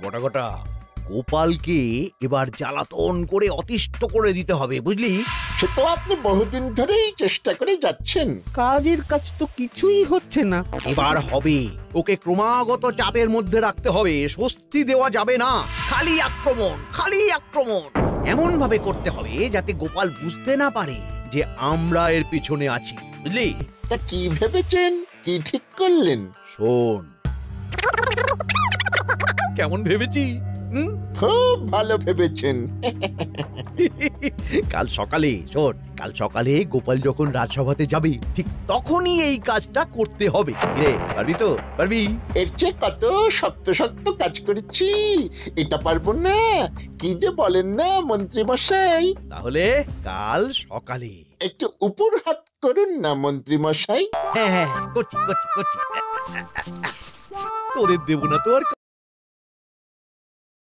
বটাঘটা, গোপালকে এবার জ্বালাতন করে অতিষ্ঠ করে দিতে হবে, বুঝলি? সে তো আপনি বহুদিন ধরেই চেষ্টা করে যাচ্ছেন। কাজের কাজ তো কিছুই হচ্ছে না। এবার হবে। ওকে ক্রমাগত চাপের মধ্যে রাখতে হবে, স্বস্তি দেওয়া যাবে না। খালি আক্রমণ, খালি আক্রমণ। এমন ভাবে করতে হবে যাতে গোপাল বুঝতে না পারে যে আমরা এর পিছনে আছি, বুঝলি? তা কি ভেবেছেন, কি ঠিক করলেন? শোন, কেমন ভেবেছি? খুব ভালো ভেবেছেন। কাল সকালে শোন, কাল সকালে গোপাল যখন রাজসভাতে যাবে ঠিক তখনই এই কাজটা করতে হবে। রে, পারবি তো? পারবি? এর চেয়ে কত শক্ত শক্ত কাজ করেছি, এটা পারবো না? কি যে বলেন না মন্ত্রী মশাই। তাহলে কাল সকালে। একটু উপর হাত করুন না মন্ত্রী মশাই। হ্যাঁ হ্যাঁ, করছি করছি করছি। তোদের দেব না তো আর